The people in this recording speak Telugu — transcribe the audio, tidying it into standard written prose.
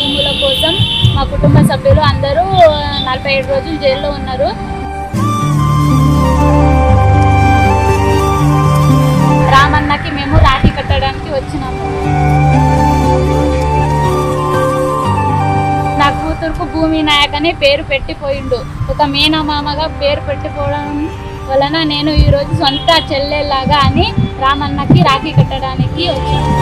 భూముల కోసం మా కుటుంబ సభ్యులు అందరూ 47 రోజులు జైల్లో ఉన్నారు. రామన్నకి మేము రాఖీ కట్టడానికి వచ్చినాము. నా కూతురుకు భూమి నాయక్ అనే పేరు పెట్టిపోయిండు. ఒక మేనమామగా పేరు పెట్టిపోవడం వలన నేను ఈరోజు సొంత చెల్లెలాగా అని రామన్నకి రాఖీ కట్టడానికి వచ్చాను.